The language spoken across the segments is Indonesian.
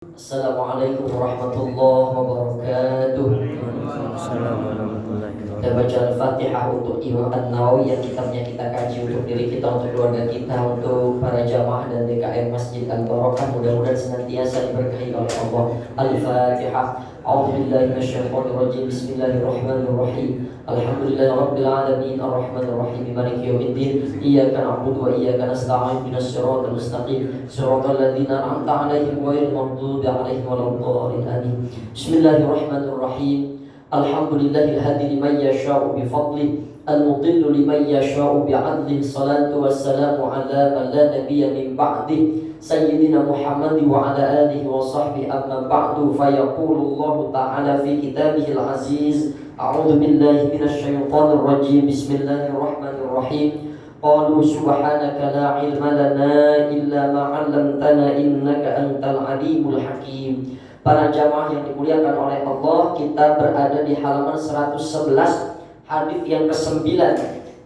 Assalamualaikum warahmatullahi wabarakatuh. Kita baca Al-Fatihah untuk Imam An-Nawawi yang kitabnya kita kaji untuk diri kita, untuk keluarga kita, untuk para jamaah dan DKM Masjid Al-Barakah. Mudah-mudahan senantiasa diberkahi oleh Allah. Al-Fatihah. A'udzubillahi minasyaitonir rajim. Bismillahirrahmanirrahim. Alhamdulillahirabbil alamin arrahmanir rahim maliki yaumiddin. Iyyaka na'budu wa iyyaka nasta'in ihdinas siratal mustaqim siratal ladzina an'amta 'alaihim ghairil maghdubi 'alaihim waladdallin. Amin. Bismillahirrahmanirrahim. Alhamdulillahil hadi liman yasha'u bifadlih al-mudillu liman yasha'u bi'adlih. Salatu wassalamu ala man la nabiyya min ba'dih Sayyidina Muhammad wa ala alihi wa sahbihi. Amma ba'du, fayaqulu Allah ta'ala fi kitabihil aziz. A'udzu billahi minasyaitonir rajim. Bismillahirrahmanirrahim. Qalu subhanaka la ilma lana illa ma 'allamtana innaka antal alimul hakim. Para jamaah yang dimuliakan oleh Allah, kita berada di halaman 111, hadis yang ke-9,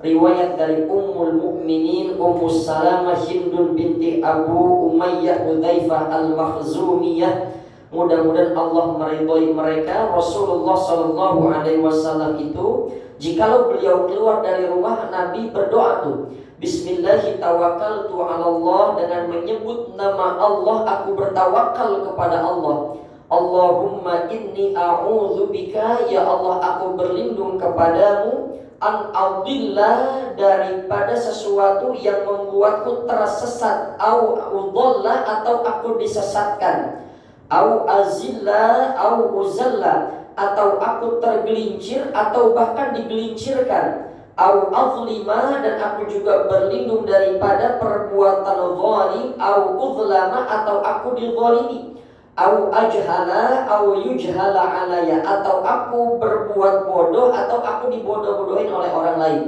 riwayat dari Ummul Mukminin Ummu Salamah Hindun binti Abu Umayyah Hudzaifah Al-Makhzumiyah. Mudah-mudahan Allah meridhoi mereka. Rasulullah sallallahu alaihi wasallam itu, jikalau beliau keluar dari rumah, Nabi berdoa tuh, Bismillahi tawakkaltu 'ala Allah, dengan menyebut nama Allah aku bertawakal kepada Allah. Allahumma inni a'udzubika, ya Allah aku berlindung kepadamu, an adillah, daripada sesuatu yang membuatku tersesat, au udalla, atau aku disesatkan, au azilla, au uzalla, atau aku tergelincir atau bahkan digelincirkan, au azlima, dan aku juga berlindung daripada perbuatan zalim, au uzlama, atau aku dizalimi, au ajhala, au yujhala alaya, atau aku berbuat bodoh atau aku dibodoh-bodohin oleh orang lain.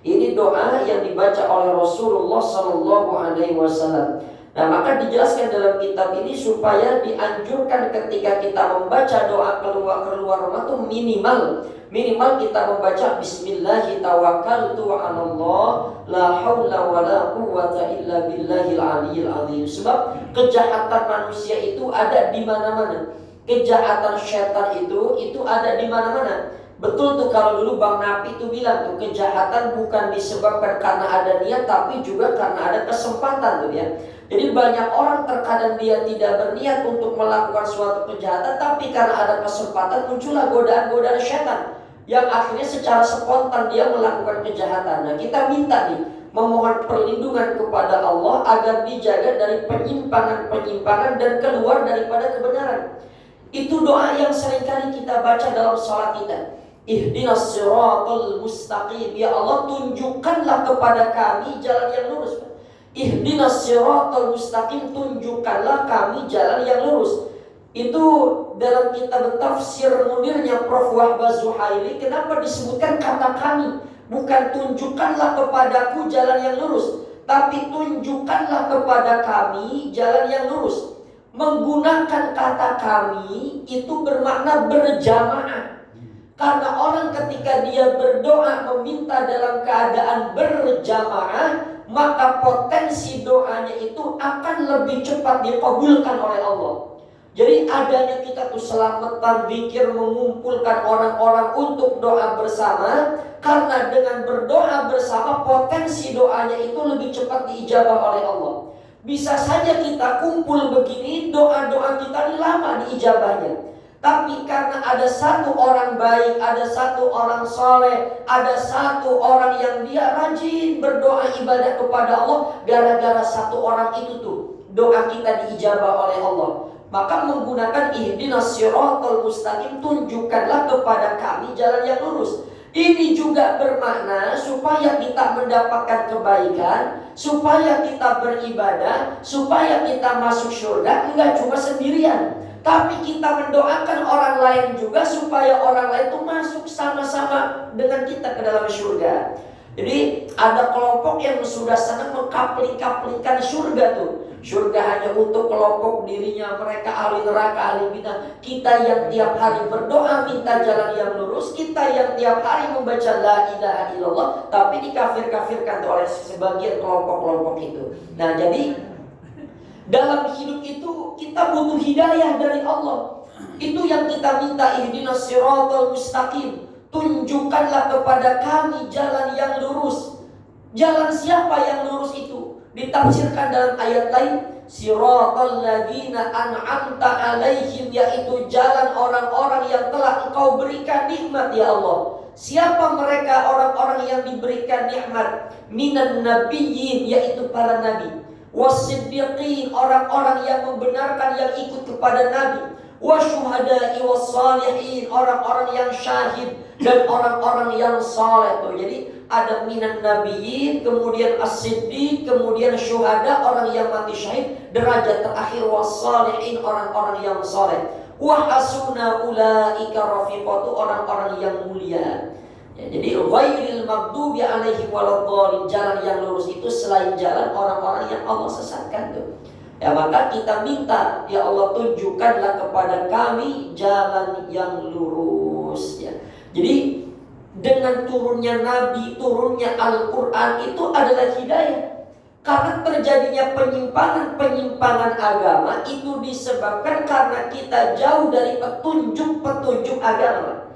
Ini doa yang dibaca oleh Rasulullah sallallahu alaihi wasallam. Nah, maka dijelaskan dalam kitab ini supaya dianjurkan ketika kita membaca doa keluar rumah itu minimal kita membaca Bismillahi tawakkaltu 'ala Allah la haula wala quwwata illa billahil aliyyil azim. Sebab kejahatan manusia itu ada di mana-mana. Kejahatan setan itu ada di mana-mana. Betul tuh kalau dulu Bang Napi itu bilang tuh, kejahatan bukan disebabkan karena ada niat, tapi juga karena ada kesempatan tuh ya. Jadi banyak orang terkadang dia tidak berniat untuk melakukan suatu kejahatan, tapi karena ada kesempatan muncullah godaan-godaan setan yang akhirnya secara spontan dia melakukan kejahatan. Nah, kita minta nih, memohon perlindungan kepada Allah agar dijaga dari penyimpangan-penyimpangan dan keluar daripada kebenaran. Itu doa yang seringkali kita baca dalam sholat kita. Ihdinas siratal mustaqim, ya Allah tunjukkanlah kepada kami jalan yang lurus. Ihdinas siratal mustaqim, tunjukkanlah kami jalan yang lurus. Itu dalam kitab tafsir munirnya Prof. Wahbah Zuhaili, kenapa disebutkan kata kami? Bukan tunjukkanlah kepadaku jalan yang lurus, tapi tunjukkanlah kepada kami jalan yang lurus. Menggunakan kata kami itu bermakna berjamaah. Karena orang ketika dia berdoa meminta dalam keadaan berjamaah, maka potensi doanya itu akan lebih cepat dikabulkan oleh Allah. Jadi adanya kita tuh selamatan zikir, mengumpulkan orang-orang untuk doa bersama, karena dengan berdoa bersama potensi doanya itu lebih cepat diijabah oleh Allah. Bisa saja kita kumpul begini, doa-doa kita ini lama diijabahnya. Tapi karena ada satu orang baik, ada satu orang soleh, ada satu orang yang dia rajin berdoa ibadah kepada Allah, gara-gara satu orang itu tuh doa kita diijabah oleh Allah. Maka menggunakan ihdinas siratal mustaqim, tunjukkanlah kepada kami jalan yang lurus. Ini juga bermakna supaya kita mendapatkan kebaikan, supaya kita beribadah, supaya kita masuk surga, enggak cuma sendirian, tapi kita mendoakan orang lain juga supaya orang lain itu masuk sama-sama dengan kita ke dalam surga. Jadi ada kelompok yang sudah senang mengkapling-kaplingkan surga tuh. Surga hanya untuk kelompok dirinya, mereka ahli neraka, ahli bid'ah. Kita yang tiap hari berdoa minta jalan yang lurus, kita yang tiap hari membaca la ilaha illallah, tapi dikafir-kafirkan oleh sebagian kelompok-kelompok itu. Nah, jadi Dalam hidup itu kita butuh hidayah dari Allah. Itu yang kita minta, ihdinas siratal mustaqim. Tunjukkanlah kepada kami jalan yang lurus. Jalan siapa yang lurus itu? Ditafsirkan dalam ayat lain, siratal ladzina an'amta alaihim, yaitu jalan orang-orang yang telah Engkau berikan nikmat ya Allah. Siapa mereka orang-orang yang diberikan nikmat? Minan nabiyyin, yaitu para nabi. Wasiddiqin, orang-orang yang membenarkan, yang ikut kepada nabi. Wasyuhada'i wassalihin, orang-orang yang syahid dan orang-orang yang saleh. Jadi ada minan nabiyyin, kemudian as-siddiq, kemudian syuhada, orang yang mati syahid, derajat terakhir wassalihin, orang-orang yang saleh. Wa hasuna ulaika rafiqatu, orang-orang yang mulia. Ya, jadi ghairil maghdubi alaihim waladdallin, jalan yang lurus itu selain jalan orang-orang yang Allah sesatkan tuh. Ya, maka kita minta, ya Allah, tunjukkanlah kepada kami jalan yang lurus ya. Jadi dengan turunnya Nabi, turunnya Al-Quran itu adalah hidayah. Karena terjadinya penyimpangan agama itu disebabkan karena kita jauh dari petunjuk agama.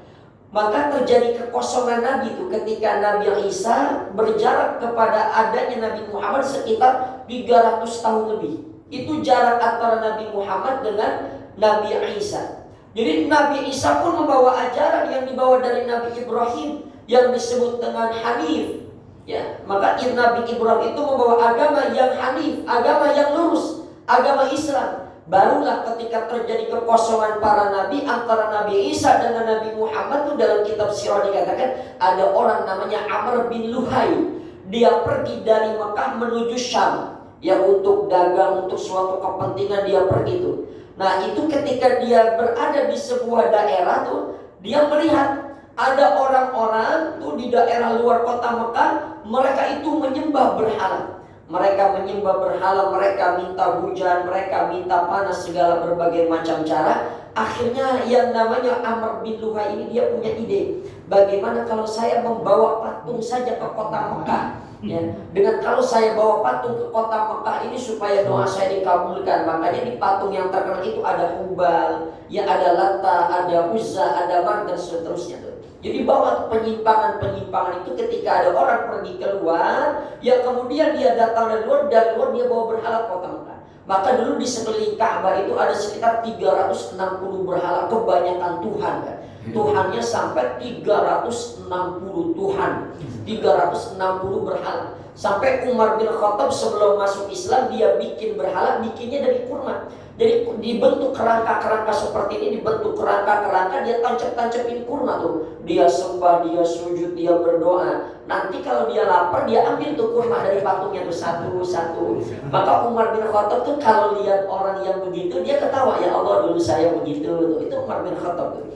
Maka terjadi kekosongan Nabi itu ketika Nabi Isa berjarak kepada adanya Nabi Muhammad sekitar 300 tahun lebih. Itu jarak antara Nabi Muhammad dengan Nabi Isa. Jadi Nabi Isa pun membawa ajaran yang dibawa dari Nabi Ibrahim yang disebut dengan Hanif. Ya, maka Nabi Ibrahim itu membawa agama yang Hanif, agama yang lurus, agama Islam. Barulah ketika terjadi kekosongan para nabi antara Nabi Isa dengan Nabi Muhammad, itu dalam kitab Sirah dikatakan ada orang namanya Amr bin Luhai. Dia pergi dari Mekah menuju Syam. Ya, untuk dagang, untuk suatu kepentingan dia pergi tuh. Nah, itu ketika dia berada di sebuah daerah tuh, dia melihat ada orang-orang tuh di daerah luar kota Mekah, mereka itu menyembah berhala. Mereka menyembah berhala, mereka minta hujan, mereka minta panas, segala berbagai macam cara. Akhirnya yang namanya Amr bin Luhai ini dia punya ide, bagaimana kalau saya membawa patung saja ke kota Mekah. Ya, dengan kalau saya bawa patung ke kota Mekah ini supaya doa saya dikabulkan. Makanya di patung yang terkenal itu ada Hubal, ya ada Lata, ada Uzza, ada Mar dan seterusnya tuh. Jadi bawa penyimpangan itu ketika ada orang pergi keluar, ya kemudian dia datang dari luar dia bawa berhala kota Mekah. Maka dulu di sekeliling Ka'bah itu ada sekitar 360 berhala, kebanyakan Tuhan kan. Tuhannya sampai 360 Tuhan, 360 berhala. Sampai Umar bin Khattab sebelum masuk Islam dia bikin berhala, bikinnya dari kurma. Jadi dibentuk kerangka-kerangka seperti ini, dibentuk kerangka-kerangka, dia tancap-tancapin kurma tuh. Dia sembah, dia sujud, dia berdoa. Nanti kalau dia lapar, dia ambil tuh kurma dari patungnya tuh satu-satu. Maka Umar bin Khattab tuh kalau lihat orang yang begitu, dia ketawa, ya Allah dulu saya begitu tuh. Itu Umar bin Khattab tuh.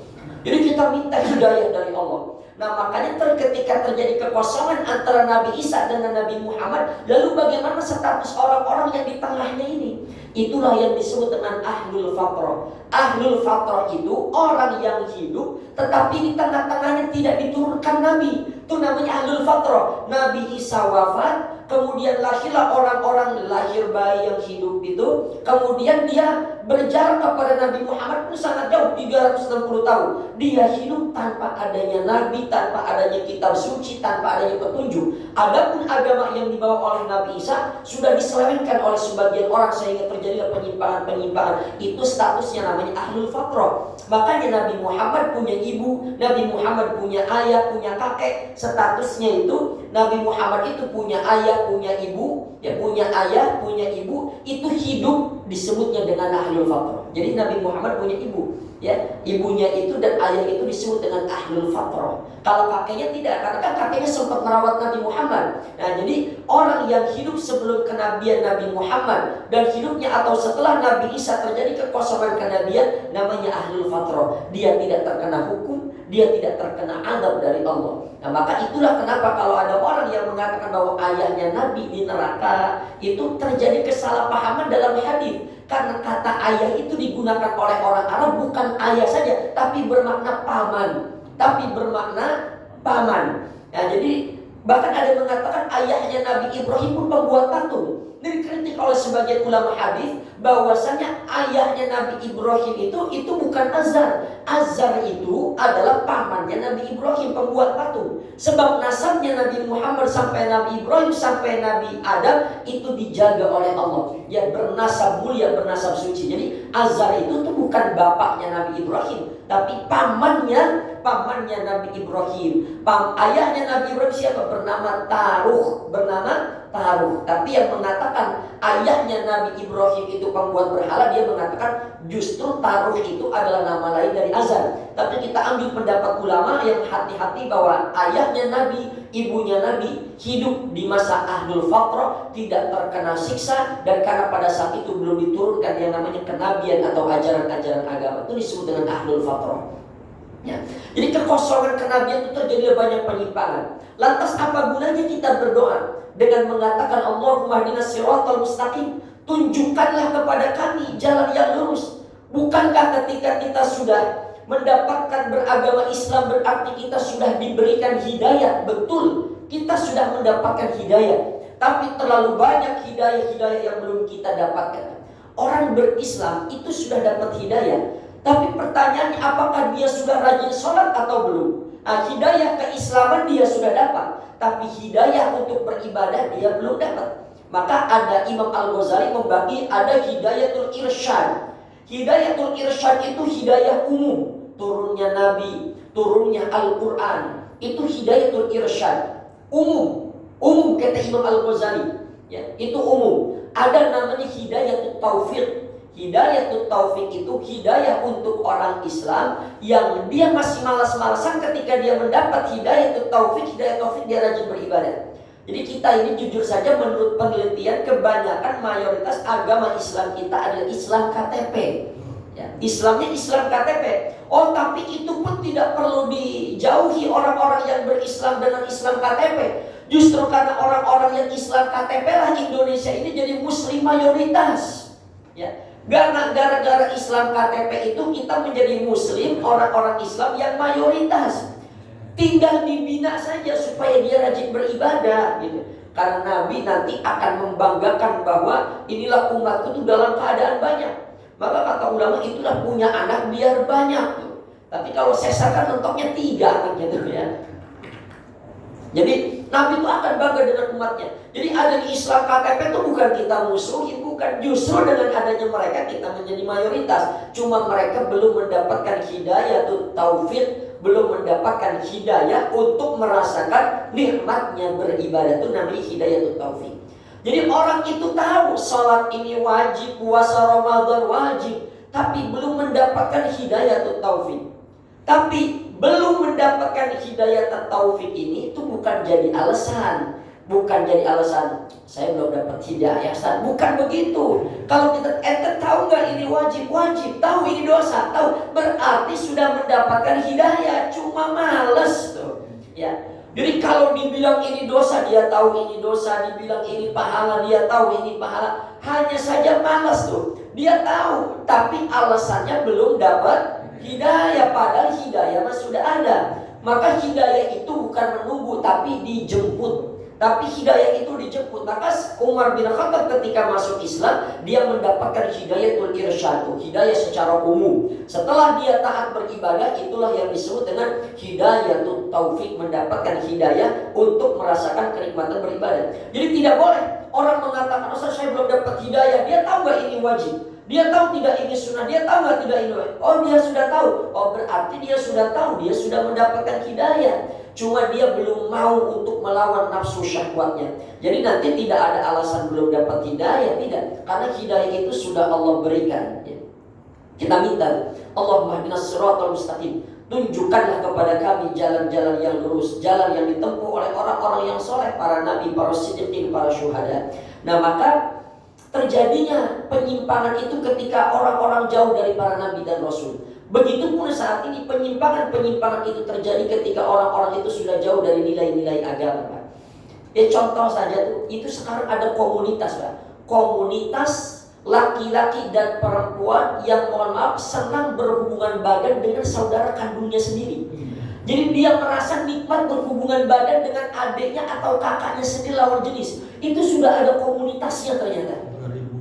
Jadi kita minta hidayah dari Allah. Nah, makanya ketika terjadi kekosongan antara Nabi Isa dengan Nabi Muhammad, lalu bagaimana status orang-orang yang di tengahnya ini? Itulah yang disebut dengan ahlul fatrah. Ahlul fatrah itu orang yang hidup tetapi di tengah-tengahnya tidak diturunkan Nabi. Itu namanya ahlul fatrah. Nabi Isa wafat, kemudian lahirlah orang-orang, lahir bayi yang hidup itu, kemudian dia berjarak kepada Nabi Muhammad pun sangat jauh, 360 tahun. Dia hidup tanpa adanya Nabi, tanpa adanya kitab suci, tanpa adanya petunjuk. Adapun agama yang dibawa oleh Nabi Isa sudah diselewengkan oleh sebagian orang sehingga terjadilah penyimpangan-penyimpangan. Itu statusnya namanya ahlul fatrah. Makanya Nabi Muhammad punya ibu, Nabi Muhammad punya ayah, punya kakek. Statusnya itu Nabi Muhammad itu punya ayah, punya ibu, ya punya ayah, punya ibu, itu hidup disebutnya dengan ahlul fatrah. Jadi Nabi Muhammad punya ibu, ya ibunya itu dan ayah itu disebut dengan ahlul fatrah. Kalau kakeknya tidak, karena kan kakeknya sempat merawat Nabi Muhammad. Nah, jadi orang yang hidup sebelum kenabian Nabi Muhammad dan hidupnya atau setelah Nabi Isa terjadi kekosongan kenabian, namanya ahlul fatrah. Dia tidak terkena hukum, dia tidak terkena azab dari Allah. Nah, maka itulah kenapa kalau ada orang yang mengatakan bahwa ayahnya Nabi di neraka, itu terjadi kesalahpahaman dalam hadis. Karena kata ayah itu digunakan oleh orang Arab bukan ayah saja, tapi bermakna paman. Nah, jadi bahkan ada yang mengatakan ayahnya Nabi Ibrahim pun pembuat patung. Dikritik oleh sebagian ulama hadis bahwasanya ayahnya Nabi Ibrahim itu bukan Azar. Azar itu adalah pamannya Nabi Ibrahim, pembuat patung. Sebab nasabnya Nabi Muhammad sampai Nabi Ibrahim sampai Nabi Adam itu dijaga oleh Allah. Ya, bernasab mulia, bernasab suci. Jadi Azar itu tuh bukan bapaknya Nabi Ibrahim, tapi pamannya Nabi Ibrahim. Ayahnya Nabi Ibrahim siapa? Bernama Taruh. Tapi yang mengatakan ayahnya Nabi Ibrahim itu pembuat berhala, dia mengatakan justru Taruh itu adalah nama lain dari Azar. Tapi kita ambil pendapat ulama yang hati-hati bahwa ayahnya Nabi, ibunya Nabi hidup di masa Ahlul Fatrah, tidak terkena siksa, dan karena pada saat itu belum diturunkan yang namanya kenabian atau ajaran-ajaran agama, itu disebut dengan Ahlul Fatrah. Ya. Jadi kekosongan kenabian itu terjadi banyak penyimpangan. Lantas apa gunanya kita berdoa dengan mengatakan Allahumma hdinas siratal mustaqim, tunjukkanlah kepada kami jalan yang lurus. Bukankah ketika kita sudah mendapatkan beragama Islam berarti kita sudah diberikan hidayah? Betul, kita sudah mendapatkan hidayah, tapi terlalu banyak hidayah-hidayah yang belum kita dapatkan. Orang berislam itu sudah dapat hidayah, tapi pertanyaannya apakah dia sudah rajin sholat atau belum? Hidayah keislaman dia sudah dapat, tapi hidayah untuk beribadah dia belum dapat. Maka ada Imam Al-Ghazali membagi ada hidayatul irsyad. Hidayatul irsyad itu hidayah umum, turunnya Nabi, turunnya Al-Quran, itu hidayatul irsyad umum kata Imam Al-Ghazali. Ya, itu umum. Ada namanya hidayatul taufik. Hidayatul taufik itu hidayah untuk orang Islam yang dia masih malas-malasan, ketika dia mendapat hidayatul taufik, dia rajin beribadah. Jadi kita ini jujur saja menurut penelitian kebanyakan mayoritas agama Islam kita adalah Islam KTP. Ya, Islamnya Islam KTP. Oh, tapi itu pun tidak perlu dijauhi orang-orang yang berislam dengan Islam KTP. Justru karena orang-orang yang Islam KTP lah Indonesia ini jadi muslim mayoritas. Ya. Gara-gara Islam KTP itu kita menjadi muslim, orang-orang Islam yang mayoritas. Tinggal dibina saja supaya dia rajin beribadah gitu. Karena Nabi nanti akan membanggakan bahwa inilah umatku itu dalam keadaan banyak. Maka kata ulama itulah punya anak biar banyak. Tapi kalau sesar kan mentoknya 3 anaknya tuh ya. Jadi Nabi itu akan bangga dengan umatnya. Jadi ada di Islam KTP itu bukan kita musuhin, bukan. Justru dengan adanya mereka kita menjadi mayoritas. Cuma mereka belum mendapatkan hidayah taufik, belum mendapatkan hidayah untuk merasakan nikmatnya beribadah, itu namanya hidayah taufik. Jadi orang itu tahu sholat ini wajib, puasa Ramadan wajib, tapi belum mendapatkan hidayah taufik. Tapi belum mendapatkan hidayah taufik ini itu bukan jadi alasan. Bukan jadi alasan saya belum dapat hidayah, bukan begitu. Kalau kita tahu nggak ini wajib, tahu ini dosa, tahu, berarti sudah mendapatkan hidayah, cuma males tuh. Ya. Jadi kalau dibilang ini dosa, dia tahu ini dosa, dibilang ini pahala, dia tahu ini pahala, hanya saja malas tuh. Dia tahu, tapi alasannya belum dapat hidayah, padahal hidayah mah sudah ada. Maka hidayah itu bukan menunggu, tapi dijemput. Tapi hidayah itu dijemput. Maka Umar bin Khattab ketika masuk Islam, dia mendapatkan hidayatul irsyad, hidayah secara umum. Setelah dia taat beribadah, itulah yang disebut dengan hidayatul taufik, mendapatkan hidayah untuk merasakan kenikmatan beribadah. Jadi tidak boleh orang mengatakan, "Ustaz, saya belum dapat hidayah." Dia tahu nggak ini wajib? Dia tahu tidak ini sunnah? Dia tahu nggak tidak ini wajib? Oh, dia sudah tahu. Oh, berarti dia sudah tahu, dia sudah mendapatkan hidayah. Cuma dia belum mau untuk melawan nafsu syahwatnya. Jadi nanti tidak ada alasan belum dapat hidayah, tidak. Karena hidayah itu sudah Allah berikan. Kita minta, Allahumma hdinas siratal mustaqim, tunjukkanlah kepada kami jalan-jalan yang lurus, jalan yang ditempuh oleh orang-orang yang soleh, para nabi, para siddiqin, para syuhada. Nah, maka terjadinya penyimpangan itu ketika orang-orang jauh dari para nabi dan rasul. Begitupun saat ini penyimpangan itu terjadi ketika orang-orang itu sudah jauh dari nilai-nilai agama, Pak. Contoh saja tuh, itu sekarang ada komunitas, Pak. Komunitas laki-laki dan perempuan yang mohon maaf senang berhubungan badan dengan saudara kandungnya sendiri. Jadi dia merasa nikmat berhubungan badan dengan adiknya atau kakaknya sendiri lawan jenis. Itu sudah ada komunitasnya ternyata.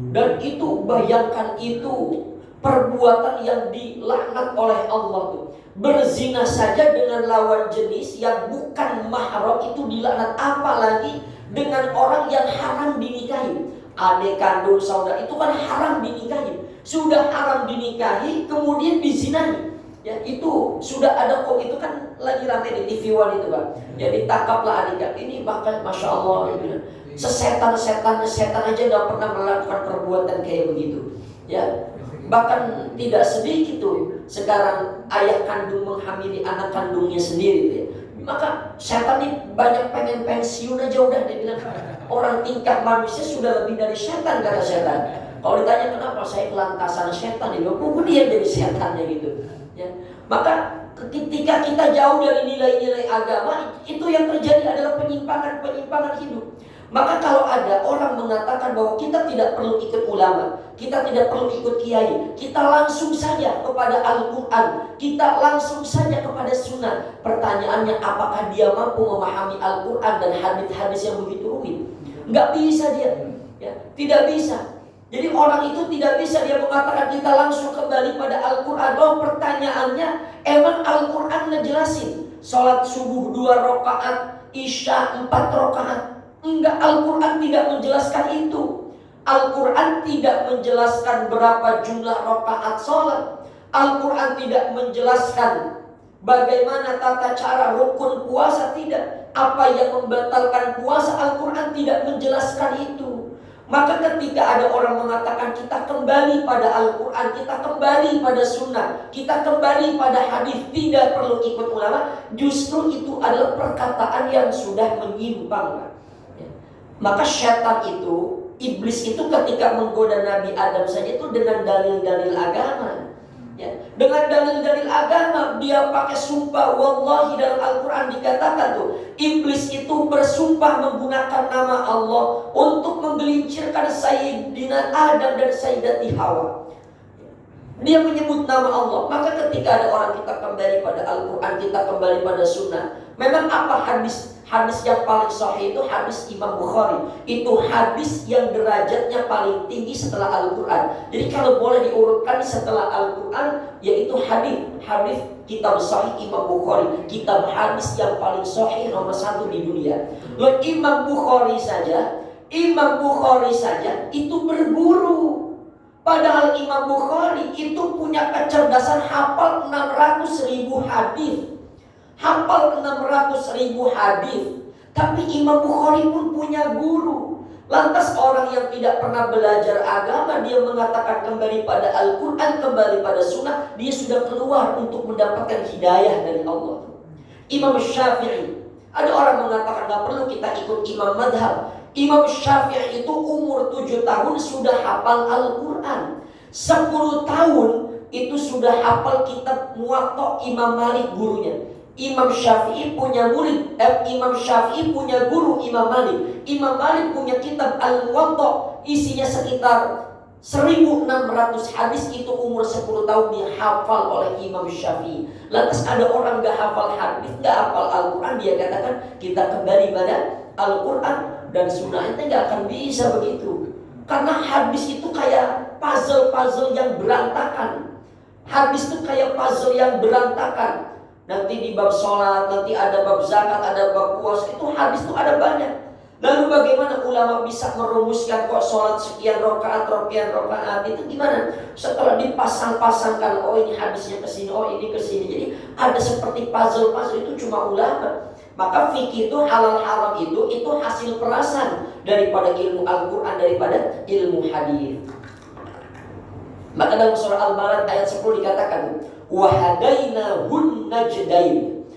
Dan itu, bayangkan itu perbuatan yang dilaknat oleh Allah tuh. Berzina saja dengan lawan jenis yang bukan mahram itu dilaknat, apalagi dengan orang yang haram dinikahi. Adik kandung, saudara, itu kan haram dinikahi. Sudah haram dinikahi kemudian dizinahi. Ya, itu sudah ada kok, itu kan lagi ramai di TV One itu, Pak. Ya, ditangkaplah adik ini, bahkan Masya Allah gitu. Setan aja gak pernah melakukan perbuatan kayak begitu. Ya, bahkan tidak sedikit tuh sekarang ayah kandung menghamili anak kandungnya sendiri tuh ya. Maka setan ini banyak pengen pensiun aja udah, dia bilang orang tingkah manusia sudah lebih dari setan, kata setan. Kalau ditanya kenapa, saya kelantasan setan, dia jadi setannya gitu. Ya. Maka ketika kita jauh dari nilai-nilai agama, itu yang terjadi adalah penyimpangan hidup. Maka kalau ada orang mengatakan bahwa kita tidak perlu ikut ulama, kita tidak perlu ikut kiai, kita langsung saja kepada Al-Quran, kita langsung saja kepada sunnah. Pertanyaannya, apakah dia mampu memahami Al-Quran dan hadis-hadis yang begitu rumit? Nggak bisa dia, ya, tidak bisa. Jadi orang itu tidak bisa dia mengatakan kita langsung kembali pada Al-Quran. Oh, pertanyaannya, emang Al-Quran ngejelasin sholat subuh 2 rakaat, isya 4 rakaat? Enggak, Al-Quran tidak menjelaskan itu. Al-Quran tidak menjelaskan berapa jumlah rakaat sholat. Al-Quran tidak menjelaskan bagaimana tata cara rukun puasa, tidak. Apa yang membatalkan puasa, Al-Quran tidak menjelaskan itu. Maka ketika ada orang mengatakan kita kembali pada Al-Quran, kita kembali pada sunnah, kita kembali pada hadis, tidak perlu ikut ulama, justru itu adalah perkataan yang sudah menyimpang. Maka syaitan itu, iblis itu ketika menggoda Nabi Adam saja itu dengan dalil-dalil agama. Ya, dengan dalil-dalil agama dia pakai sumpah. Wallahi, dalam Al-Quran dikatakan tuh, iblis itu bersumpah menggunakan nama Allah untuk menggelincirkan Sayyidina Adam dan Sayyidati Hawa. Dia menyebut nama Allah. Maka ketika ada orang kita kembali pada Al-Quran, kita kembali pada sunnah. Memang apa hadis yang paling sahih itu hadis Imam Bukhari. Itu hadis yang derajatnya paling tinggi setelah Al-Quran. Jadi kalau boleh diurutkan setelah Al-Quran, yaitu hadis kitab sahih Imam Bukhari. Kitab hadis yang paling sahih nomor 1 di dunia. Loh, Imam Bukhari saja itu berguru. Padahal Imam Bukhari itu punya kecerdasan hafal 600.000 hadis. Hafal 600.000 hadis. Tapi Imam Bukhari pun punya guru. Lantas orang yang tidak pernah belajar agama, dia mengatakan kembali pada Al-Quran, kembali pada sunnah, dia sudah keluar untuk mendapatkan hidayah dari Allah. Imam Syafi'i, ada orang mengatakan gak perlu kita ikut imam madhab. Imam Syafi'i itu umur 7 tahun sudah hafal Al-Quran. 10 tahun itu sudah hafal kitab Muwatta Imam Malik, gurunya. Imam Syafi'i punya murid, Imam Syafi'i punya guru Imam Malik. Imam Malik punya kitab Al-Muwatta, isinya sekitar 1.600 hadis. Itu umur 10 tahun dihafal oleh Imam Syafi'i. Lantas ada orang gak hafal hadis, gak hafal Al-Quran, dia katakan kita kembali pada Al-Quran dan sunnah. Itu gak akan bisa begitu. Karena hadis itu kayak puzzle yang berantakan. Hadis itu kayak puzzle yang berantakan. Nanti di bab sholat, nanti ada bab zakat, ada bab puasa, itu hadis itu ada banyak. Lalu bagaimana ulama bisa merumuskan kok sholat sekian rakaat, itu gimana? Setelah dipasang-pasangkan, oh ini hadisnya ke sini, oh ini ke sini. Jadi ada seperti puzzle itu cuma ulama. Maka fikih itu, halal haram itu hasil perasan daripada ilmu Al-Quran, daripada ilmu hadis. Maka dalam surah Al-Balad ayat 10 dikatakan, wahadainahun najdain,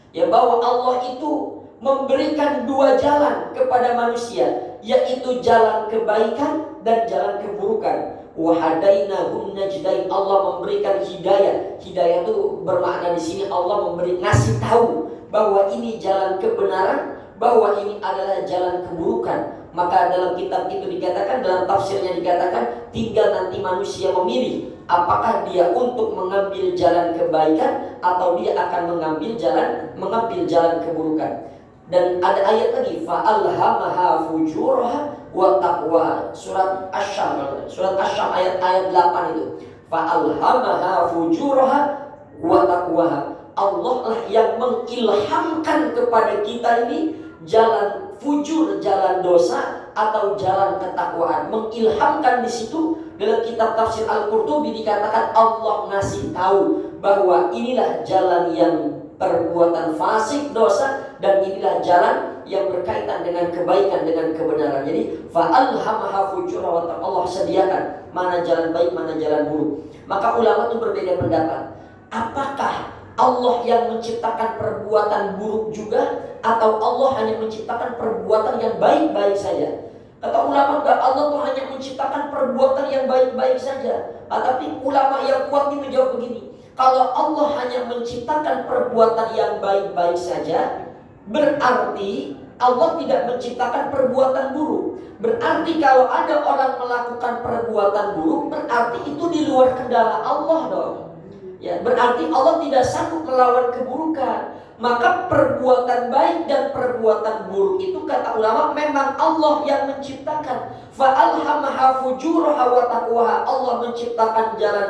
ya, bahwa Allah itu memberikan 2 jalan kepada manusia, yaitu jalan kebaikan dan jalan keburukan. Wahadainahun najdain, Allah memberikan hidayah. Hidayah itu bermakna di sini Allah ngasih tahu bahwa ini jalan kebenaran, bahwa ini adalah jalan keburukan, maka dalam kitab itu dikatakan, dalam tafsirnya dikatakan, tinggal nanti manusia memilih apakah dia untuk mengambil jalan kebaikan atau dia akan mengambil jalan keburukan. Dan ada ayat lagi, fa'alhamaha fujuraha wa taqwaha. Surat Asy-Syam ayat 8 itu. Fa'alhamaha fujuraha wa taqwaha. Allah lah yang mengilhamkan kepada kita ini jalan fujur, jalan dosa atau jalan ketakwaan. Mengilhamkan di situ dalam kitab tafsir Al-Qurtubi dikatakan Allah ngasih tahu bahwa inilah jalan yang perbuatan fasik, dosa, dan inilah jalan yang berkaitan dengan kebaikan, dengan kebenaran. Jadi fa'alhamaha fujura wa taqwa. Allah sediakan mana jalan baik, mana jalan buruk. Maka ulama itu berbeda pendapat. Apakah Allah yang menciptakan perbuatan buruk juga, atau Allah hanya menciptakan perbuatan yang baik-baik saja? Kata ulama, enggak, Allah tuh hanya menciptakan perbuatan yang baik-baik saja. Tapi ulama yang kuat ini menjawab begini, kalau Allah hanya menciptakan perbuatan yang baik-baik saja, berarti Allah tidak menciptakan perbuatan buruk. Berarti kalau ada orang melakukan perbuatan buruk, berarti itu di luar kendala Allah dong. Ya, berarti Allah tidak sanggup melawan keburukan. Maka perbuatan baik dan perbuatan buruk itu kata ulama memang Allah yang menciptakan. Fa'alhamaha fujuraha wa taqwaha. Allah menciptakan jalan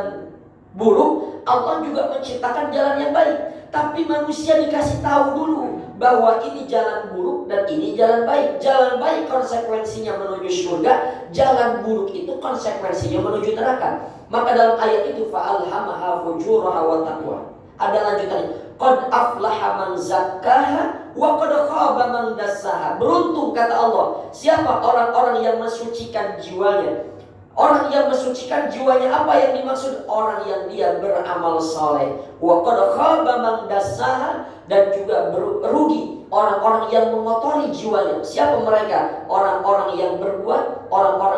buruk, Allah juga menciptakan jalan yang baik. Tapi manusia dikasih tahu dulu bahwa ini jalan buruk dan ini jalan baik. Jalan baik konsekuensinya menuju surga, jalan buruk itu konsekuensinya menuju neraka. Maka dalam ayat itu fa'alhamaha fujuraha wa taqwa. Ada lanjutannya. Qad aflaha man zakkaha wa qad khaba man dassaha. Beruntung kata Allah siapa orang-orang yang mensucikan jiwanya. Orang yang mensucikan jiwanya, apa yang dimaksud? Orang yang dia beramal saleh. Wa qad khaba man dassaha, dan juga rugi orang-orang yang mengotori jiwanya. Siapa mereka? Orang-orang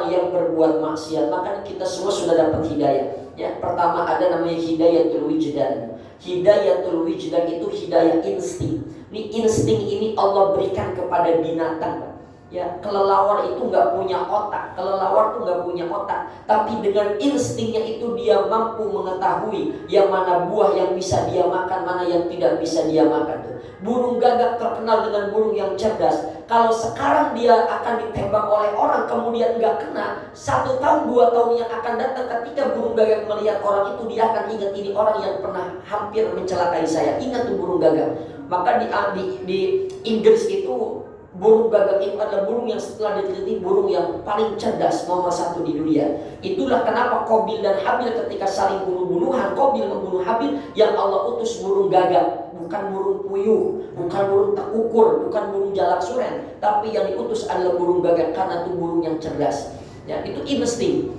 yang berbuat maksiat. Maka kita semua sudah dapat hidayah. Ya, pertama ada namanya hidayatul wijdan. Hidayatul wijdan itu hidayah insting. Ini insting ini Allah berikan kepada binatang. Ya, kelelawar itu nggak punya otak. Kelelawar itu nggak punya otak, tapi dengan instingnya itu dia mampu mengetahui yang mana buah yang bisa dia makan, mana yang tidak bisa dia makan. Burung gagak terkenal dengan burung yang cerdas. Kalau sekarang dia akan ditembak oleh orang kemudian nggak kena, 1 tahun 2 tahun yang akan datang ketika burung gagak melihat orang itu, dia akan ingat ini orang yang pernah hampir mencelakai saya. Ingat tuh burung gagak. Maka di Inggris itu burung gagak itu adalah burung yang setelah diteliti burung yang paling cerdas, nomor 1 di dunia. Itulah kenapa Qabil dan Habil ketika saling bunuh-bunuhan, Qabil membunuh Habil, yang Allah utus burung gagak. Bukan burung puyuh, bukan burung tekukur, bukan burung jalak suren, tapi yang diutus adalah burung gagak karena itu burung yang cerdas. Ya, itu insting.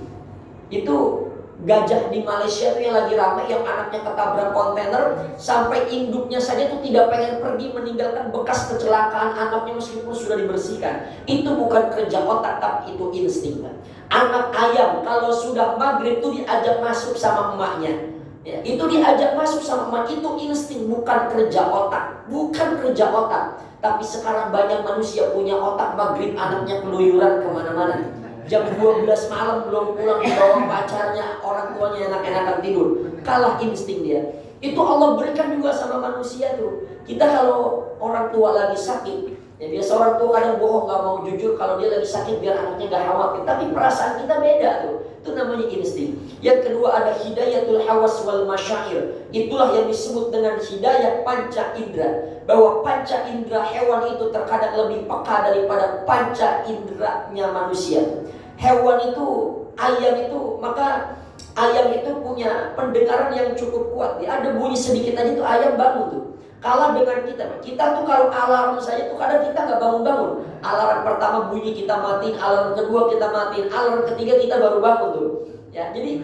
Itu gajah di Malaysia itu yang lagi ramai, yang anaknya ketabrak kontainer sampai induknya saja itu tidak pengen pergi, meninggalkan bekas kecelakaan anaknya meskipun sudah dibersihkan. Itu bukan kerja otak, tapi itu insting. Anak ayam kalau sudah maghrib itu diajak masuk sama emaknya. Ya, itu diajak masuk sama emak, itu insting, bukan kerja otak. Bukan kerja otak. Tapi sekarang banyak manusia punya otak, maghrib anaknya keluyuran kemana-mana. Jam 12 malam belum pulang, dibawa pacarnya, orang tuanya enak-enakan tidur. Kalah insting dia. Itu Allah berikan juga sama manusia tuh. Kita kalau orang tua lagi sakit, ya biasa orang tua kadang bohong, gak mau jujur kalau dia lagi sakit biar anaknya gak khawatir. Tapi perasaan kita beda tuh. Itu namanya insting. Yang kedua ada hidayatul hawas wal masyair. Itulah yang disebut dengan hidayah panca indera. Bahwa panca indera hewan itu terkadang lebih peka daripada panca inderanya manusia. Hewan itu, ayam itu, maka ayam itu punya pendengaran yang cukup kuat. Ya, ada bunyi sedikit aja tuh ayam bangun tuh. Kalah dengan kita. Kita tuh kalau alarm saja tuh kadang kita nggak bangun-bangun. Alarm pertama bunyi kita matiin, alarm kedua kita matiin, alarm ketiga kita baru bangun tuh. Ya, jadi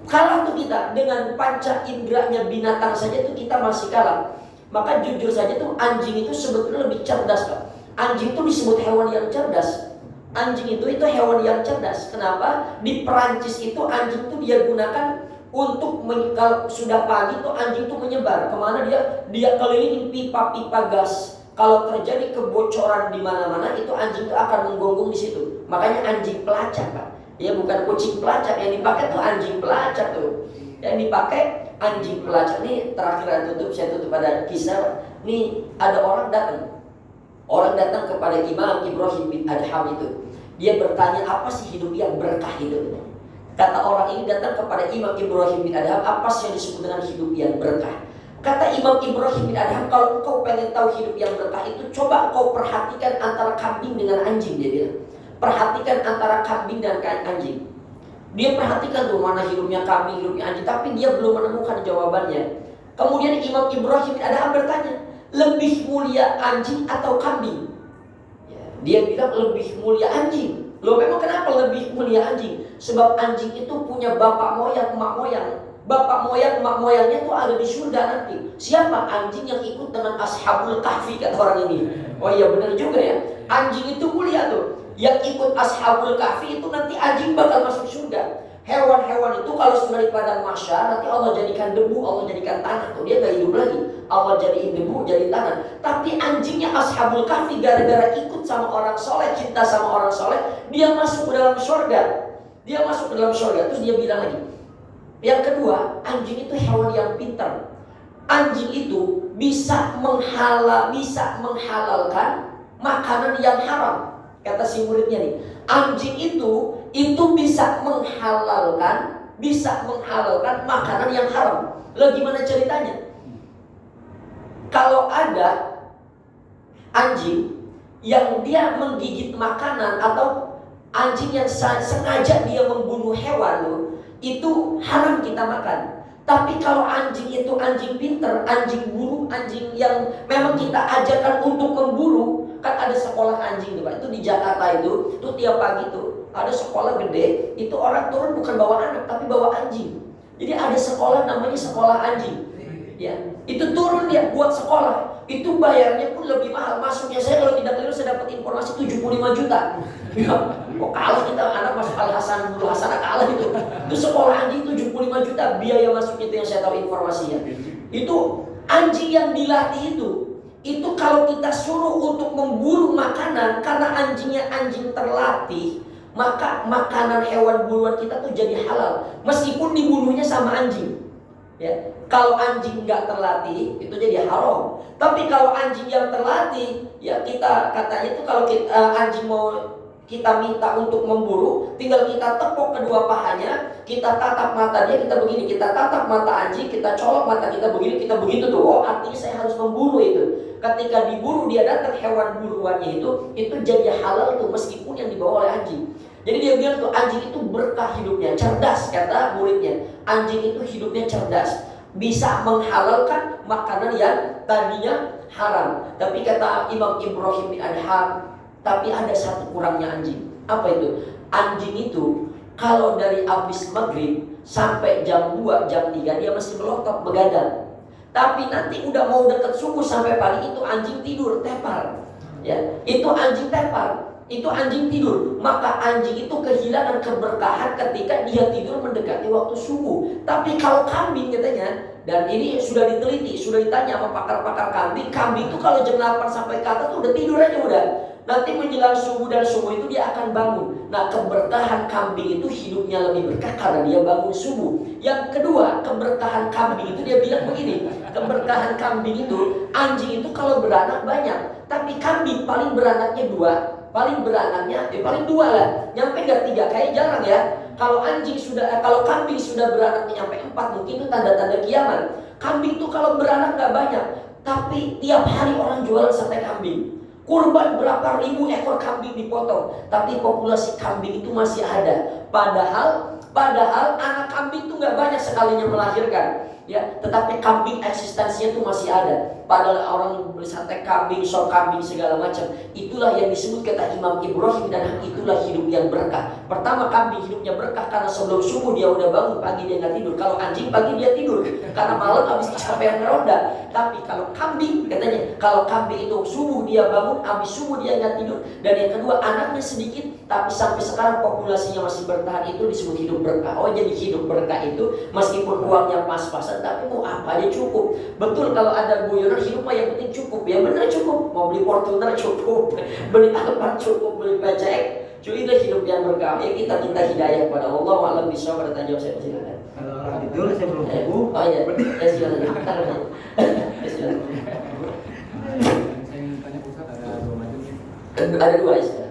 kalah tuh kita dengan panca inderanya binatang saja tuh kita masih kalah. Maka jujur saja tuh anjing itu sebetulnya lebih cerdas, Pak. Anjing itu disebut hewan yang cerdas. Anjing itu hewan yang cerdas. Kenapa? Di Perancis itu anjing itu dia gunakan untuk kalau sudah pagi tuh anjing itu menyebar kemana dia kelilingin pipa-pipa gas. Kalau terjadi kebocoran di mana-mana, itu anjing itu akan menggonggong di situ. Makanya anjing pelacak, Pak. Ya, bukan kucing pelacak, yang dipakai tuh anjing pelacak tuh. Yang dipakai anjing pelacak. Nih terakhir saya tutup pada kisah. Nih ada orang datang. Orang datang kepada Imam Ibrahim bin Adham itu. Dia bertanya, apa sih hidup yang berkah itu? Kata orang ini datang kepada Imam Ibrahim bin Adham, apa sih yang disebut dengan hidup yang berkah? Kata Imam Ibrahim bin Adham, kalau engkau pengen tahu hidup yang berkah itu, coba kau perhatikan antara kambing dengan anjing, dia bilang. Perhatikan antara kambing dan anjing. Dia perhatikan tuh mana hidupnya kambing, hidupnya anjing, tapi dia belum menemukan jawabannya. Kemudian Imam Ibrahim bin Adham bertanya, lebih mulia anjing atau kambing? Dia bilang lebih mulia anjing. Loh, memang kenapa lebih mulia anjing? Sebab anjing itu punya bapak moyang, emak moyang. Bapak moyang, emak moyangnya itu ada di surga nanti. Siapa? Anjing yang ikut dengan Ashabul Kahfi, kata orang ini. Oh iya, benar juga ya. Anjing itu mulia tuh. Yang ikut Ashabul Kahfi itu nanti anjing bakal masuk surga. Hewan-hewan itu kalau sudah di padang mahsyar, nanti Allah jadikan debu, Allah jadikan tanah tuh. Dia gak hidup lagi. Allah jadiin debu, jadi tanah. Tapi anjingnya Ashabul Kahfi gara-gara ikut sama orang soleh, cinta sama orang soleh, dia masuk ke dalam surga. Dia masuk ke dalam surga. Terus dia bilang lagi, yang kedua, anjing itu hewan yang pintar. Anjing itu bisa menghalalkan makanan yang haram. Kata si muridnya nih, anjing itu bisa menghalalkan makanan yang haram. Lalu gimana ceritanya? Kalau ada anjing yang dia menggigit makanan atau anjing yang sengaja dia membunuh hewan loh, itu haram kita makan. Tapi kalau anjing itu anjing pinter, anjing buru, anjing yang memang kita ajarkan untuk memburu. Kan ada sekolah anjing nih Pak, itu di Jakarta itu tiap pagi tuh ada sekolah gede, itu orang turun bukan bawa anak tapi bawa anjing. Jadi ada sekolah namanya sekolah anjing. Ya, itu turun dia buat sekolah. Itu bayarnya pun lebih mahal. Masuknya saya kalau tidak keliru saya dapat informasi 75 juta. Ya, kok kalah kita anak masuk Al-Hasan, Nurul Hasanah kalah itu. Itu sekolah anjing 75 juta biaya masuknya, itu yang saya tahu informasinya. Itu anjing yang dilatih itu kalau kita suruh untuk memburu makanan, karena anjingnya anjing terlatih, maka makanan hewan buruan kita tuh jadi halal meskipun dibunuhnya sama anjing. Ya, kalau anjing nggak terlatih itu jadi haram. Tapi kalau anjing yang terlatih, ya kita katanya itu kalau anjing mau kita minta untuk memburu, tinggal kita tepuk kedua pahanya, kita tatap mata dia, kita begini, kita tatap mata anjing, kita colok mata kita begini, kita begitu tuh. Oh, artinya saya harus memburu itu. Ketika diburu dia datang hewan buruannya itu jadi halal tuh meskipun yang dibawa oleh anjing. Jadi dia bilang tuh anjing itu berkah hidupnya, cerdas, kata muridnya. Anjing itu hidupnya cerdas, bisa menghalalkan makanan yang tadinya haram. Tapi kata Imam Ibrahim bin Adham, tapi ada satu kurangnya anjing. Apa itu? Anjing itu kalau dari habis maghrib sampai jam 2, jam 3 dia masih melotot, begadang. Tapi nanti udah mau dekat subuh sampai pagi itu anjing tidur, tepar. Ya, itu anjing tepar. Itu anjing tidur. Maka anjing itu kehilangan keberkahan ketika dia tidur mendekati waktu subuh. Tapi kalau kambing katanya, dan ini sudah diteliti, sudah ditanya sama pakar-pakar kambing. Kambing itu kalau jam 8 sampai ke atas udah tidur aja udah. Nanti menjelang subuh dan subuh itu dia akan bangun. Nah, keberkahan kambing itu hidupnya lebih berkah karena dia bangun subuh. Yang kedua, keberkahan kambing itu dia bilang begini. Keberkahan kambing itu, anjing itu kalau beranak banyak, tapi kambing paling beranaknya 2. Paling beranaknya, paling 2 lah. Nyampe gak 3, kayak jarang ya. Kalau kambing sudah beranaknya nyampe 4, mungkin itu tanda-tanda kiamat. Kambing itu kalau beranak gak banyak, tapi tiap hari orang jualan sate kambing. Kurban berapa ribu ekor kambing dipotong, tapi populasi kambing itu masih ada. Padahal anak kambing itu nggak banyak sekalinya melahirkan, ya. Tetapi kambing eksistensinya itu masih ada. Padahal orang beli sate kambing, sop kambing segala macam. Itulah yang disebut kata Imam Ibrahim, dan itulah hidup yang berkah. Pertama, kambing hidupnya berkah karena sebelum subuh dia udah bangun, pagi dia nggak tidur. Kalau anjing pagi dia tidur karena malam habis kecapean meronda. Tapi kalau kambing katanya, kalau kambing itu subuh dia bangun, habis subuh dia nggak tidur. Dan yang kedua, anaknya sedikit, tapi sampai sekarang populasinya masih bertahan, itu disebut hidup berkah. Oh, jadi hidup berkah itu meskipun uangnya pas-pasan tapi mau apa aja cukup. Betul, kalau ada guyonan hidup mah yang penting cukup. Ya benar cukup, mau beli Fortuner cukup, beli Alphard cukup, beli PCX. Cuy, itu hidup yang berkah. Ya kita minta hidayah kepada Allah. Alam bisa pada tanya saya silakan. Kalau orang tidur saya belum subuh. Oh iya, ya silakan. Saya ingin tanya Ustaz, ada dua macam. Ada dua istilah.